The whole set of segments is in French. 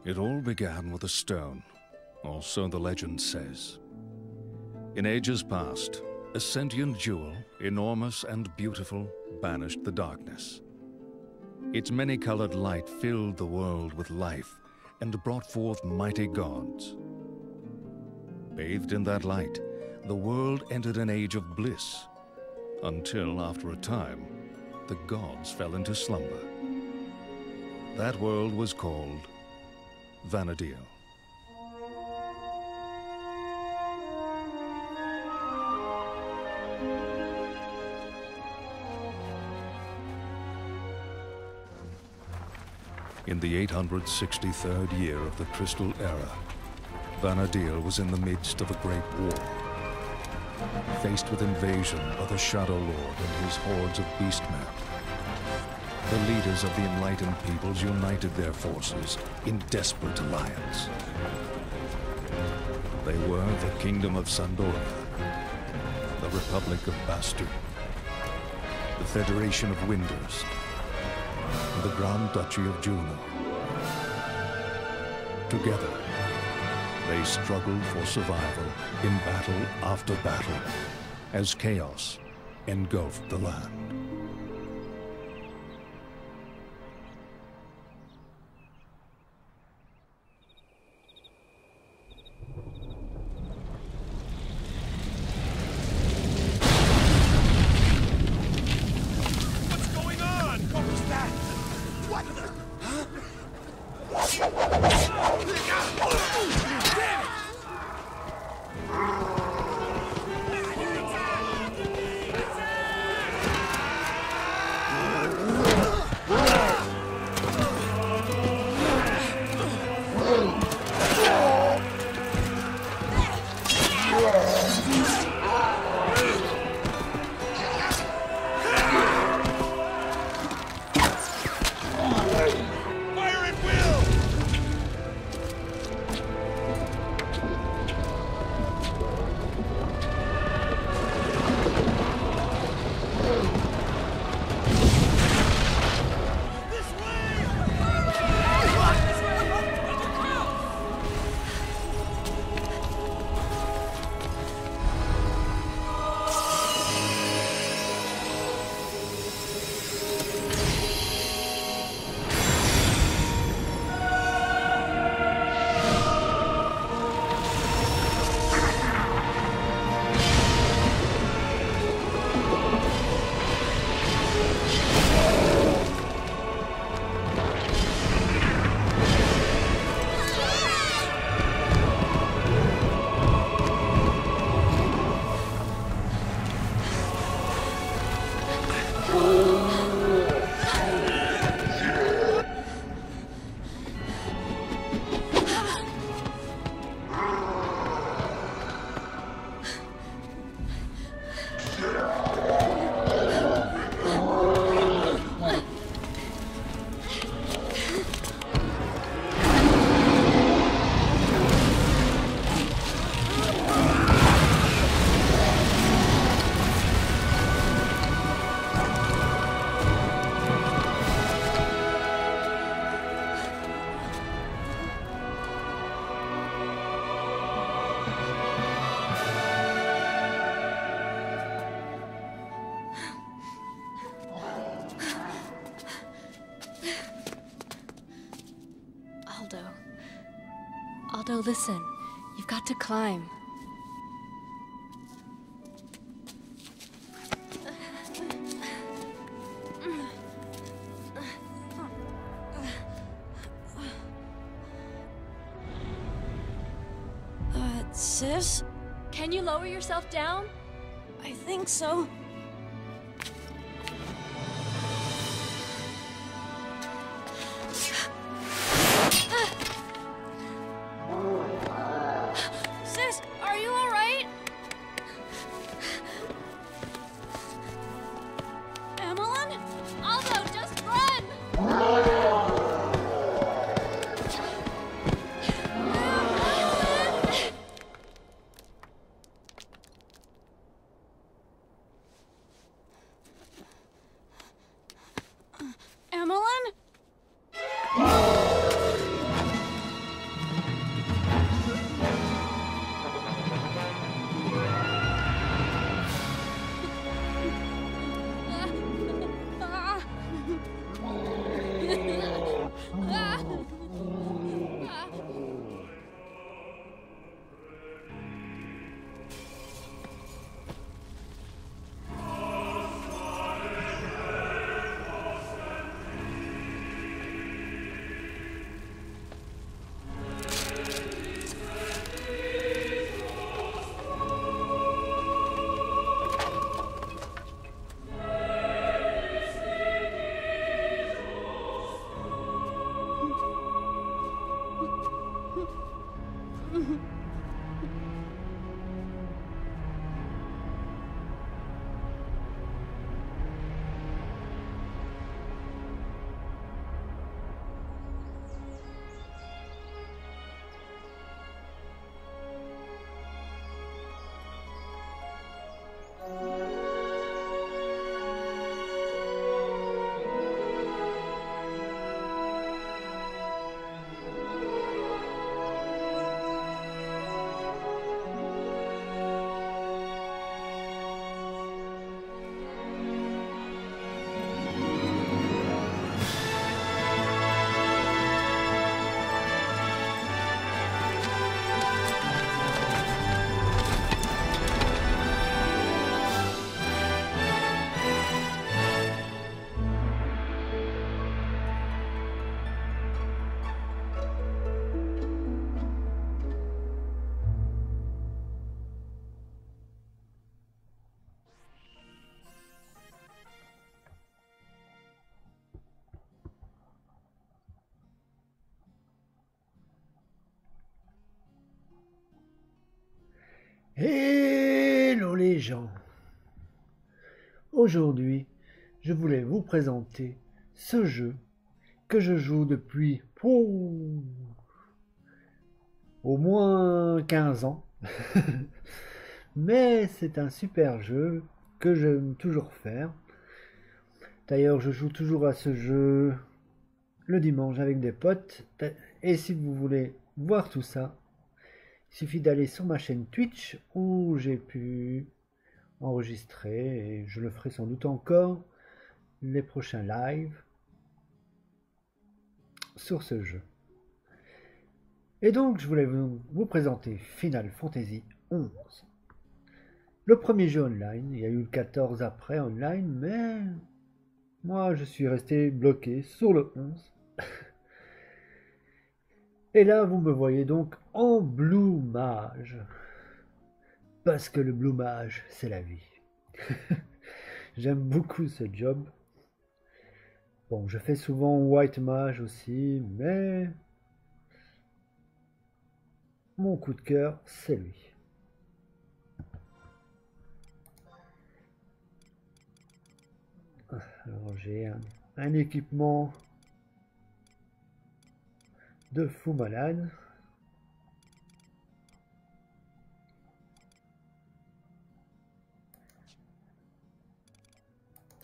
It all began with a stone, or so the legend says. In ages past, a sentient jewel, enormous and beautiful, banished the darkness. Its many-colored light filled the world with life and brought forth mighty gods. Bathed in that light, the world entered an age of bliss, until after a time, the gods fell into slumber. That world was called Vana'diel. In the 863rd year of the Crystal Era, Vana'diel was in the midst of a great war. Faced with invasion by the Shadow Lord and his hordes of beastmen, the leaders of the enlightened peoples united their forces in desperate alliance. They were the Kingdom of Sandoria, the Republic of Bastur, the Federation of Windurst, and the Grand Duchy of Juno. Together, they struggled for survival in battle after battle as chaos engulfed the land. Aldo, listen. You've got to climb. Sis? Can you lower yourself down? I think so. Sis, are you all right? Emelyn? Aldo, just run! Hello les gens! Aujourd'hui, je voulais vous présenter ce jeu que je joue depuis au moins 15 ans. Mais c'est un super jeu que j'aime toujours faire. D'ailleurs, je joue toujours à ce jeu le dimanche avec des potes. Et si vous voulez voir tout ça, il suffit d'aller sur ma chaîne Twitch où j'ai pu enregistrer, et je le ferai sans doute encore, les prochains lives sur ce jeu. Et donc je voulais vous présenter Final Fantasy XI. Le premier jeu online, il y a eu le 14 après online, mais moi je suis resté bloqué sur le 11. Et là vous me voyez donc en Blue Mage. Parce que le Blue Mage, c'est la vie. J'aime beaucoup ce job. Bon, je fais souvent White Mage aussi, mais mon coup de cœur, c'est lui. Alors j'ai un équipement de fou malade.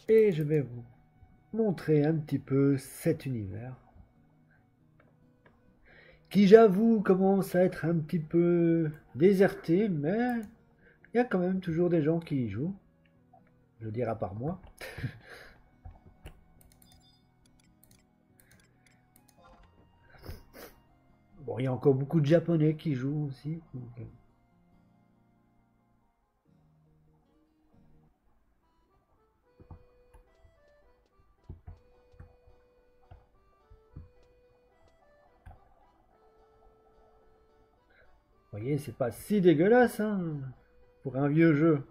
Et je vais vous montrer un petit peu cet univers qui, j'avoue, commence à être un petit peu déserté, mais il y a quand même toujours des gens qui y jouent, je veux dire à part moi. Bon, il y a encore beaucoup de Japonais qui jouent aussi. Donc, vous voyez, c'est pas si dégueulasse, hein, pour un vieux jeu.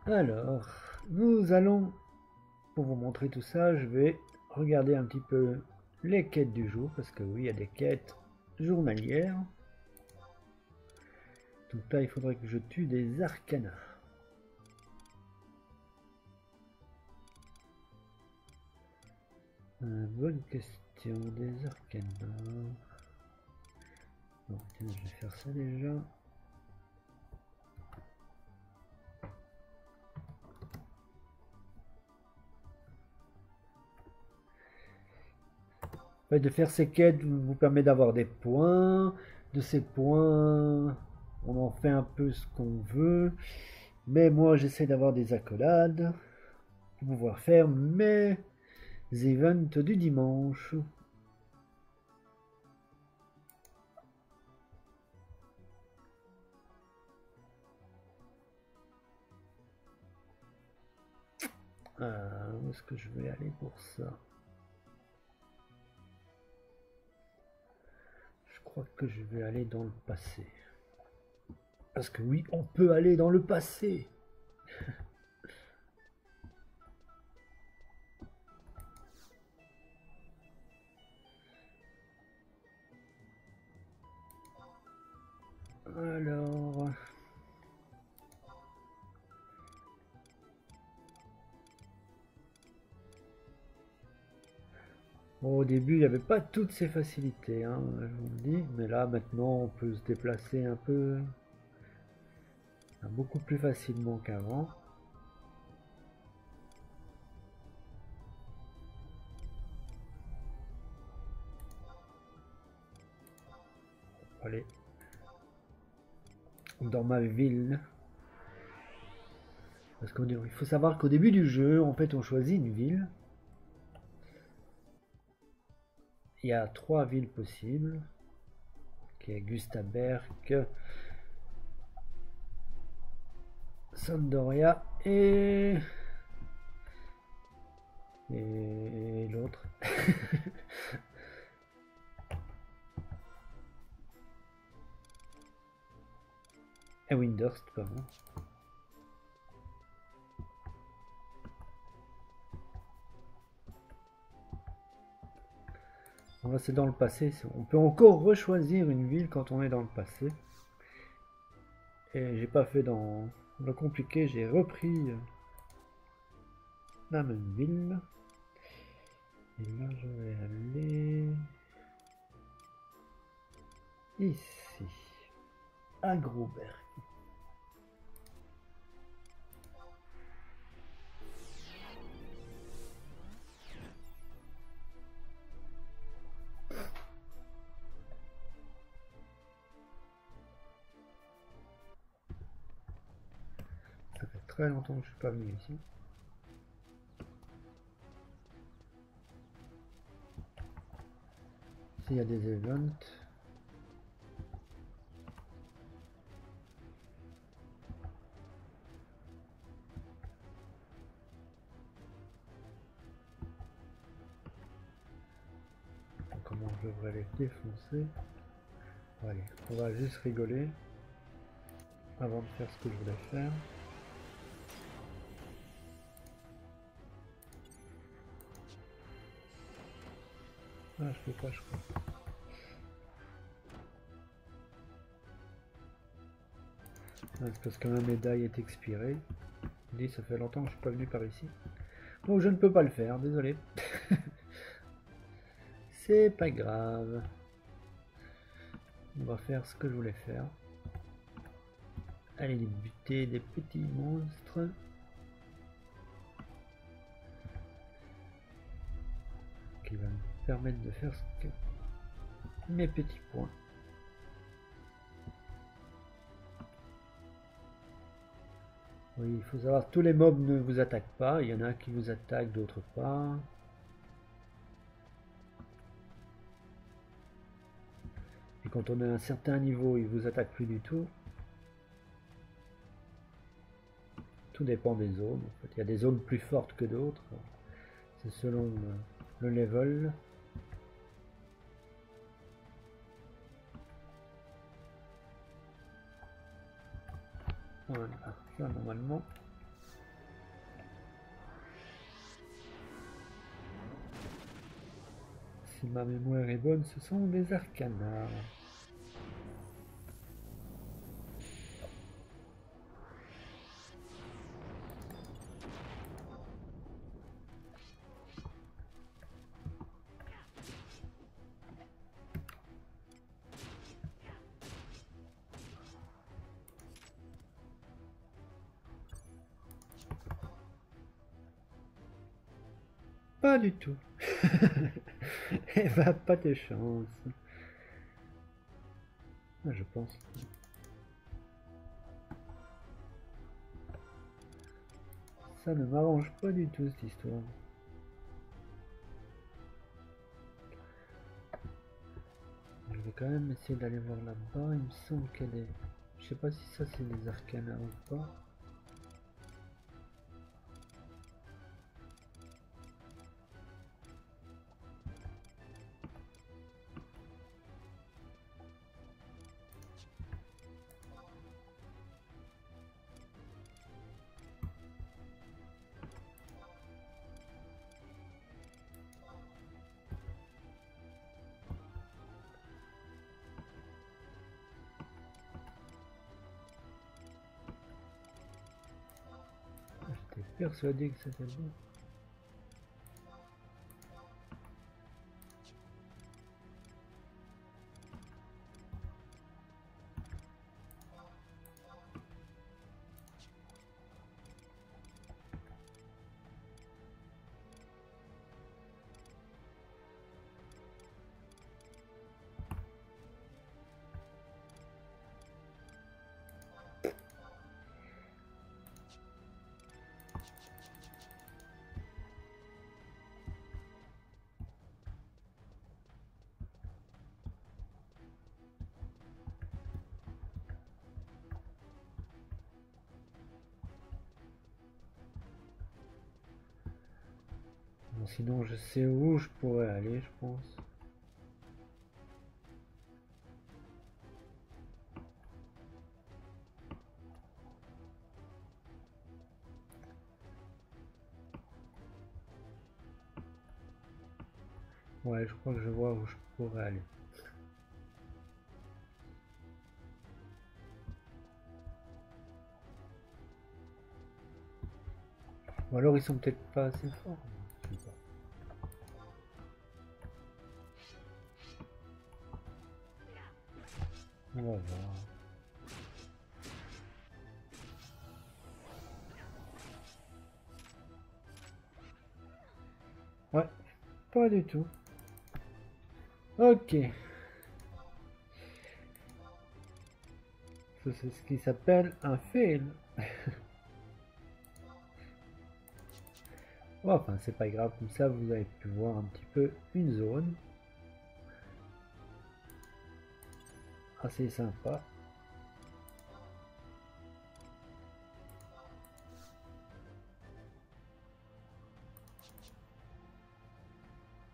Alors, nous allons, pour vous montrer tout ça, je vais regarder un petit peu les quêtes du jour, parce que oui, il y a des quêtes journalières. Donc là, il faudrait que je tue des arcanas. Bonne question, des arcanas. Bon, tiens, je vais faire ça déjà. En fait, de faire ces quêtes vous permet d'avoir des points. De ces points, on en fait un peu ce qu'on veut. Mais moi, j'essaie d'avoir des accolades pour pouvoir faire mes events du dimanche. Où est-ce que je vais aller pour ça? Je crois que je vais aller dans le passé. Parce que oui, on peut aller dans le passé. Alors... Bon, au début, il n'y avait pas toutes ces facilités, hein, je vous le dis. Mais là, maintenant, on peut se déplacer un peu... beaucoup plus facilement qu'avant. Allez. Dans ma ville. Parce qu'il faut savoir qu'au début du jeu, en fait, on choisit une ville. Il y a 3 villes possibles. Qui est Gustaberg, Sandoria et l'autre. Et Windhurst, pardon. Là, c'est dans le passé. On peut encore rechoisir une ville quand on est dans le passé. Et j'ai pas fait dans le compliqué, j'ai repris la même ville. Et là, je vais aller ici, à Groberg. Ça fait très longtemps que je suis pas venu ici. S'il y a des events. Comment je devrais les défoncer? Allez, on va juste rigoler avant de faire ce que je voulais faire. Ah, je peux pas, je crois. Ah, c'est parce que ma médaille est expirée. Je dis, ça fait longtemps que je suis pas venu par ici. Donc je ne peux pas le faire, désolé. C'est pas grave. On va faire ce que je voulais faire. Aller buter des petits monstres. Qui va me permettre de faire ce que... mes petits points. Oui, il faut savoir, tous les mobs ne vous attaquent pas. Il y en a qui vous attaquent, d'autres pas. Et quand on est à un certain niveau, ils vous attaquent plus du tout. Tout dépend des zones. En fait, il y a des zones plus fortes que d'autres. C'est selon le level. Voilà, ça normalement. Si ma mémoire est bonne, ce sont des arcanas. Pas du tout. Eh ben, pas de chance. Ah, je pense. Ça ne m'arrange pas du tout cette histoire. Je vais quand même essayer d'aller voir là-bas. Il me semble qu'elle est... Je sais pas si ça c'est des arcanas ou pas. J'étais persuadé que c'était bon. Bon, sinon je sais où je pourrais aller, je pense. Ouais, je crois que je vois où je pourrais aller. Ou alors ils sont peut-être pas assez forts. Je sais pas. On va voir. Ouais, pas du tout. Ok. Ça, c'est ce qui s'appelle un fail. Bon, enfin, c'est pas grave, comme ça vous avez pu voir un petit peu une zone. Assez sympa.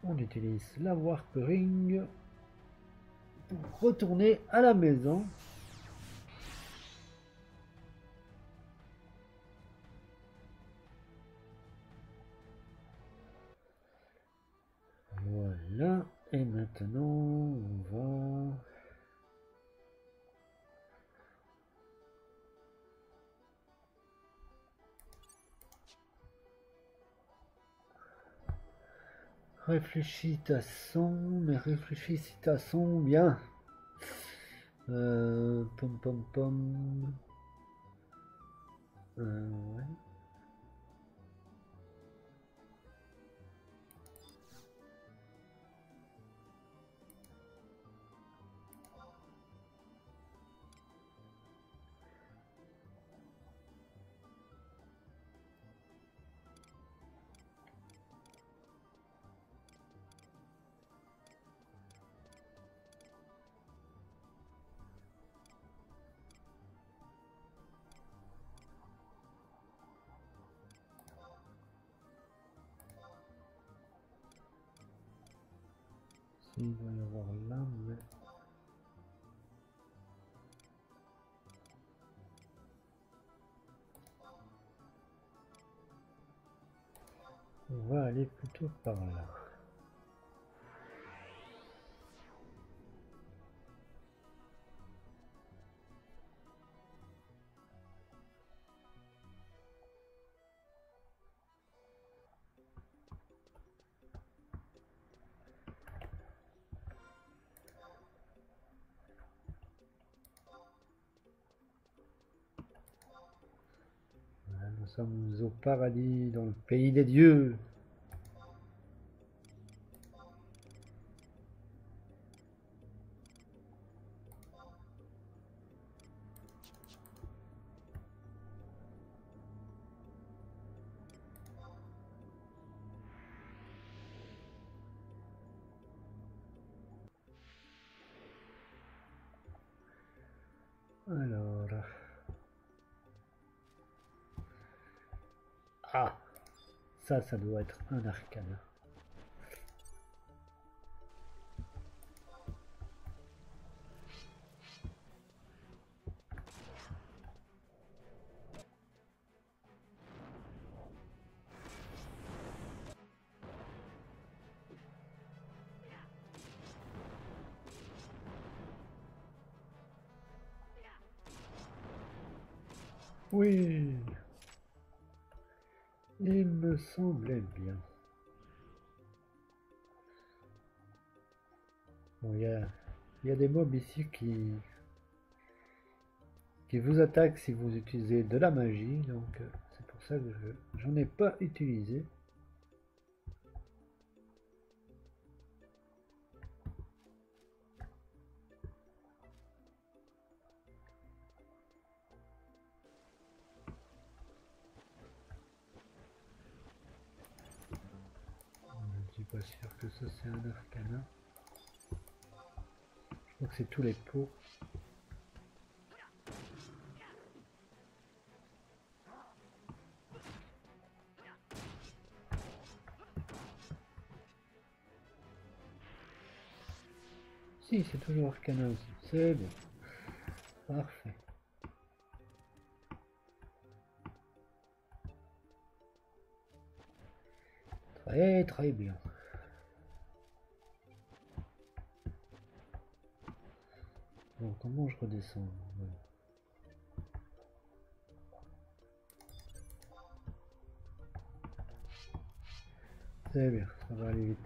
On utilise la Warp Ring pour retourner à la maison. Voilà. Et maintenant, on va... Réfléchis ta son, mais réfléchis si ta son bien. Pom pom pom. Ouais. Il doit y avoir là, mais... On va aller plutôt par là. Voilà, nous sommes au paradis, dans le pays des dieux. Alors... Ah! Ça doit être un arcana. Oui! Il me semblait bien. Bon, il y a des mobs ici qui vous attaquent si vous utilisez de la magie, donc c'est pour ça que j'en ai pas utilisé. Je ne suis pas sûr que ça c'est un arcana. Je crois que c'est tous les pots. Si, c'est toujours arcana aussi. C'est bon. Parfait. Très très bien. comment je redescends? Ouais. C'est bien, ça va aller vite.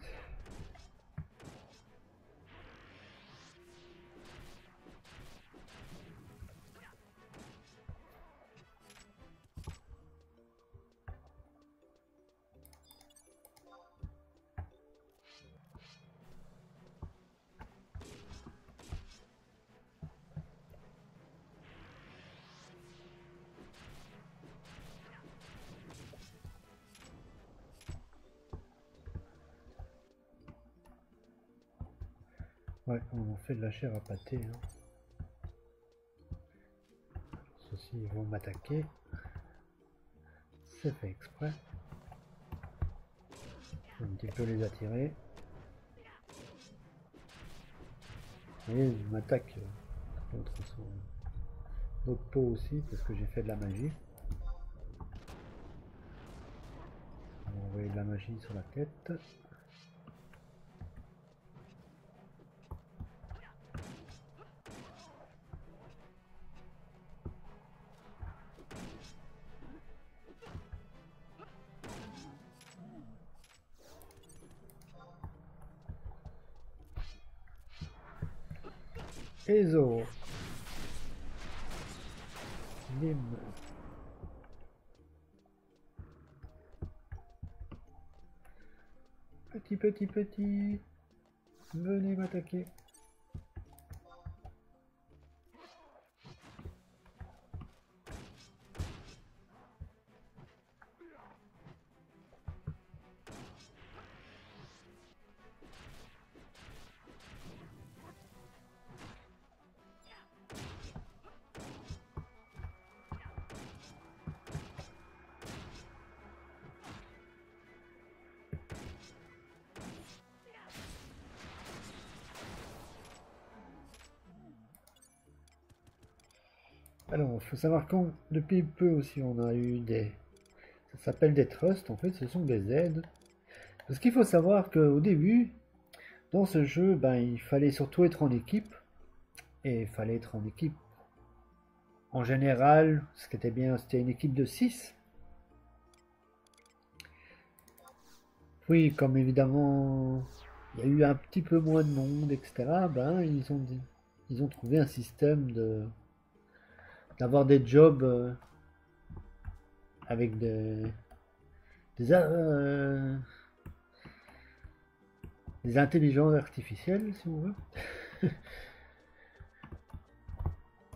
Ouais, on en fait de la chair à pâté. Hein. Ceux-ci ils vont m'attaquer. C'est fait exprès. Je vais un petit peu les attirer. Et ils m'attaquent contre notre peau aussi parce que j'ai fait de la magie. On va envoyer de la magie sur la tête. Ezo. Bim. Petit. Venez m'attaquer. Alors, il faut savoir que depuis peu aussi, on a eu des... Ça s'appelle des trusts, en fait, ce sont des aides. Parce qu'il faut savoir qu'au début, dans ce jeu, ben, il fallait surtout être en équipe. Et il fallait être en équipe. En général, ce qui était bien, c'était une équipe de 6. Oui, comme évidemment, il y a eu un petit peu moins de monde, etc., ben, ils ont trouvé un système d'avoir des jobs avec des intelligences artificielles, si on veut.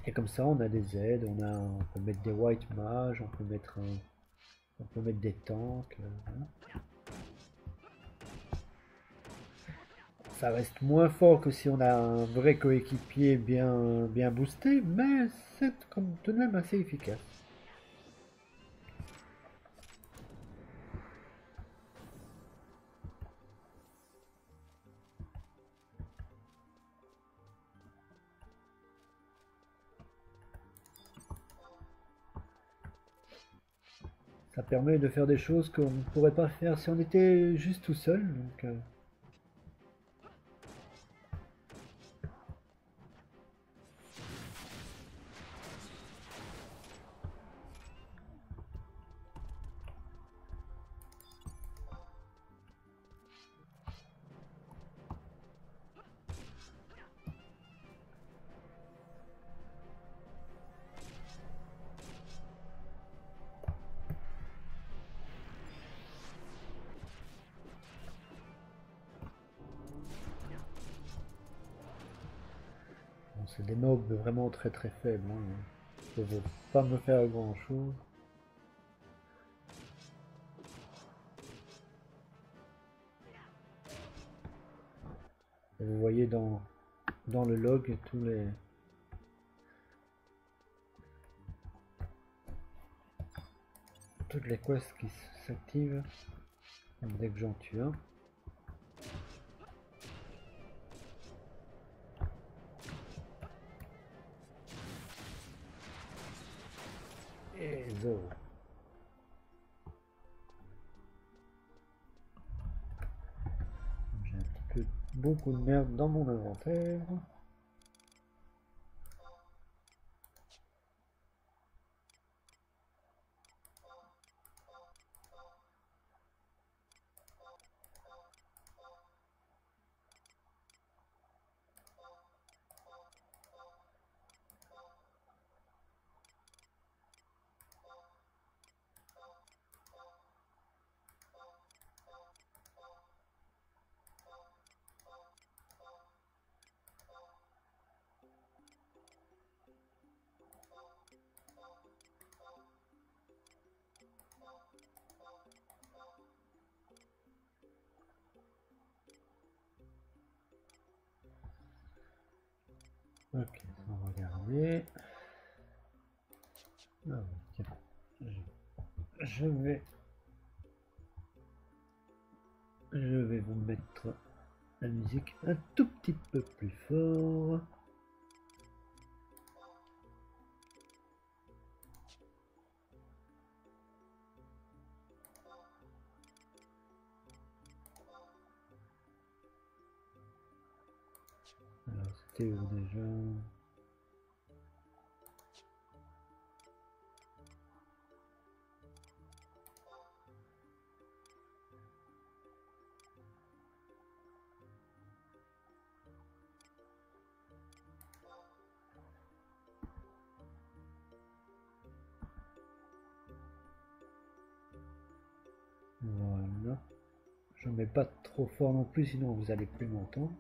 Et comme ça, on a des aides, on peut mettre des white mages, on peut mettre des tanks. Voilà. Ça reste moins fort que si on a un vrai coéquipier bien boosté, mais c'est tout de même assez efficace. Ça permet de faire des choses qu'on ne pourrait pas faire si on était juste tout seul. Donc, c'est des mobs vraiment très faibles. Hein. Ils ne peuvent pas me faire grand chose. Et vous voyez dans le log toutes les quests qui s'activent dès que j'en tue un. Et zo. J'ai un petit peu beaucoup de merde dans mon inventaire. Ok, on va regarder. Ah, oui, tiens. Je vais vous mettre la musique un tout petit peu plus fort. Alors, c'était où déjà? Voilà. Je mets pas trop fort non plus, sinon vous allez plus m'entendre.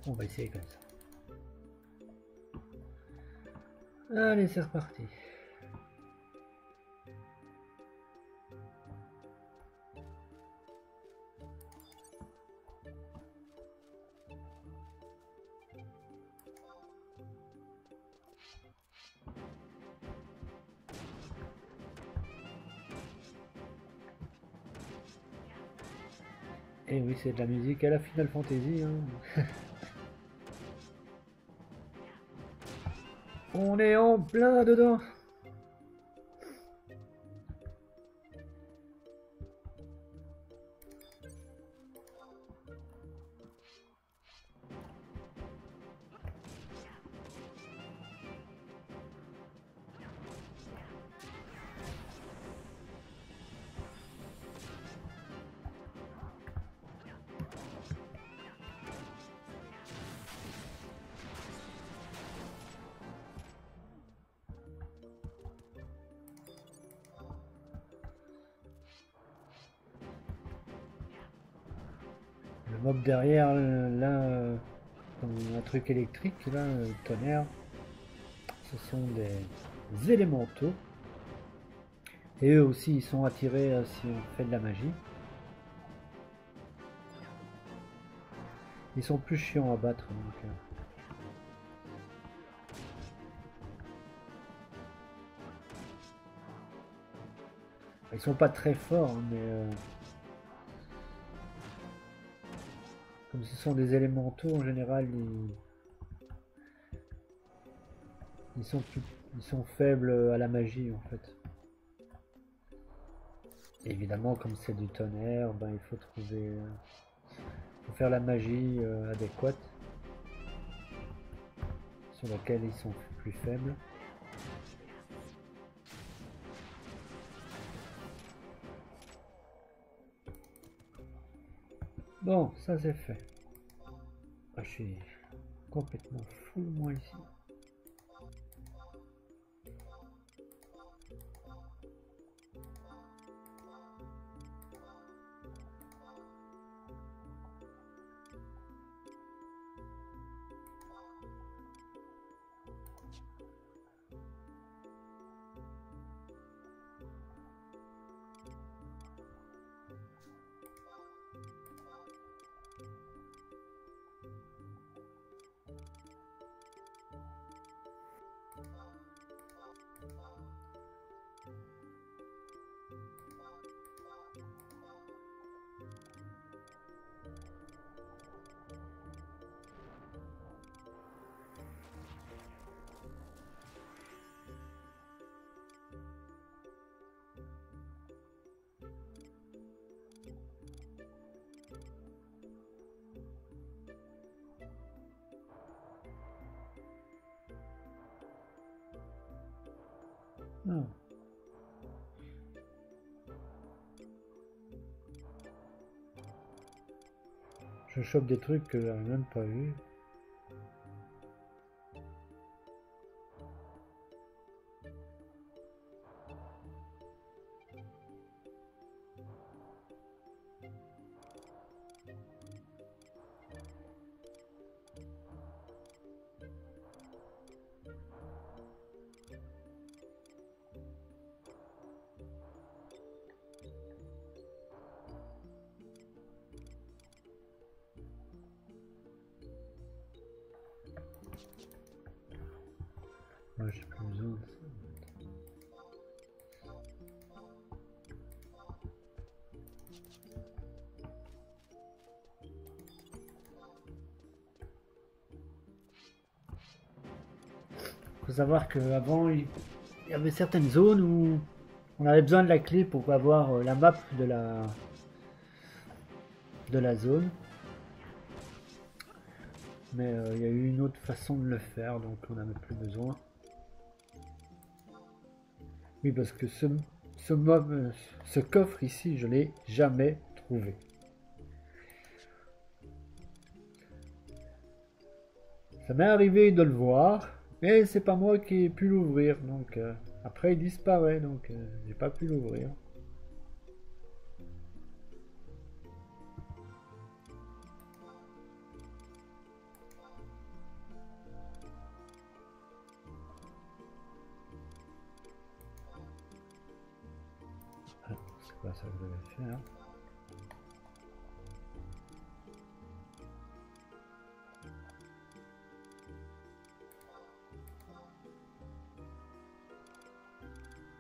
On va essayer comme ça. Allez, c'est reparti. Et oui, c'est de la musique à la Final Fantasy. Hein. On est en plein dedans. Le mob derrière, là, comme un truc électrique, là, tonnerre, ce sont des élémentaux. Et eux aussi, ils sont attirés si on fait de la magie. Ils sont plus chiants à battre. Donc, ils sont pas très forts, hein, mais comme ce sont des élémentaux, en général, ils sont faibles à la magie, en fait. Et évidemment, comme c'est du tonnerre, ben, il faut faut faire la magie adéquate, sur laquelle ils sont plus faibles. Bon, ça c'est fait. Ah, je suis complètement fou moi ici. Ah. Je chope des trucs que j'avais même pas vu. Moi, j'ai plus besoin de ça. Faut savoir qu'avant, il y avait certaines zones où on avait besoin de la clé pour avoir la map de la zone. Mais il y a eu une autre façon de le faire, donc on n'en a plus besoin. Oui, parce que ce coffre ici, je l'ai jamais trouvé. Ça m'est arrivé de le voir, mais c'est pas moi qui ai pu l'ouvrir, donc après il disparaît, donc j'ai pas pu l'ouvrir. Ah, c'est pas ça que je devais faire.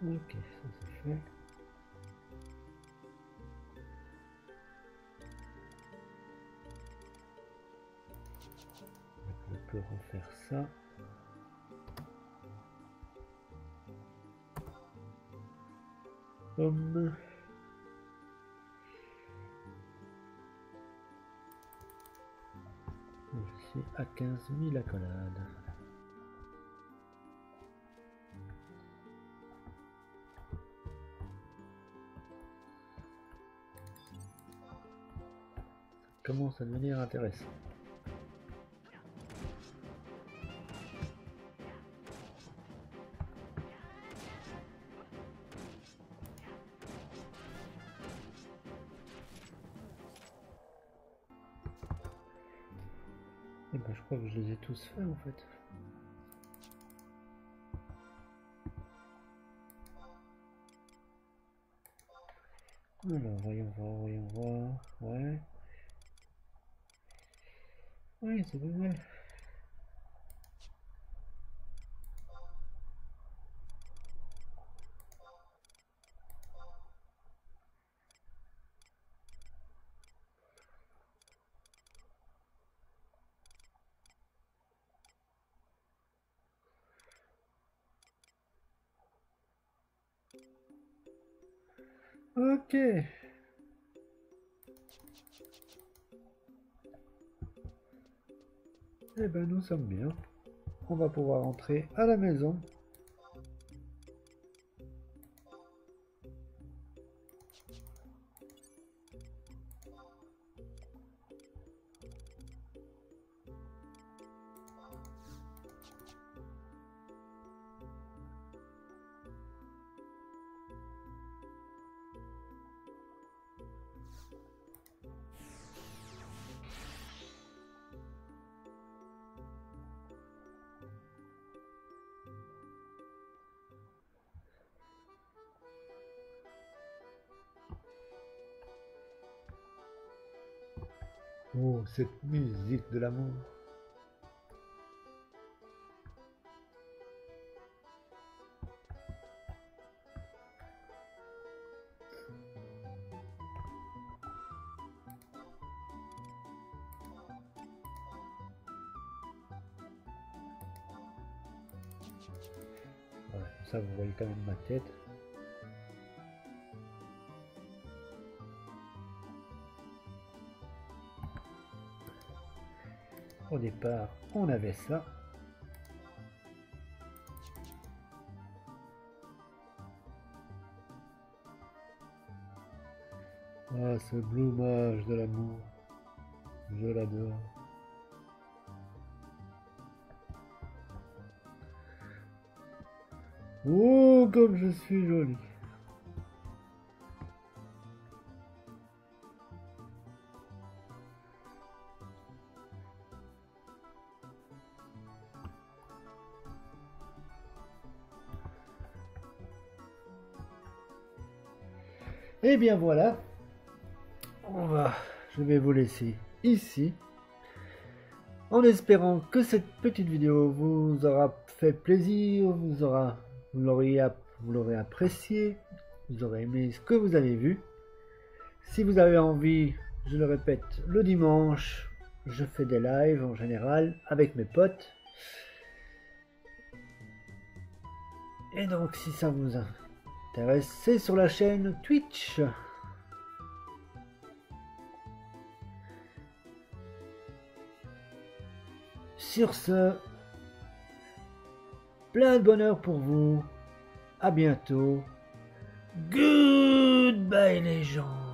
Ok, ça c'est fait. Je peux refaire ça. Hum. Je suis à 15 000 accolades. Ça commence à devenir intéressant. Et ben, je crois que je les ai tous faits en fait. Alors, voyons voir, voyons voir. Ouais. Oui, c'est pas mal. Ok. Eh ben, nous sommes bien. On va pouvoir entrer à la maison. Oh, cette musique de l'amour. Voilà, ça vous voyez quand même ma tête. Au départ, on avait ça. Ah, ce bloumage de l'amour. Je l'adore. Oh, comme je suis jolie. Et bien voilà, je vais vous laisser ici. En espérant que cette petite vidéo vous aura fait plaisir, vous l'aurez apprécié, vous aurez aimé ce que vous avez vu. Si vous avez envie, je le répète, le dimanche, je fais des lives en général avec mes potes. Et donc si ça vous intéresse, c'est sur la chaîne Twitch. Sur ce, plein de bonheur pour vous. À bientôt. Goodbye les gens.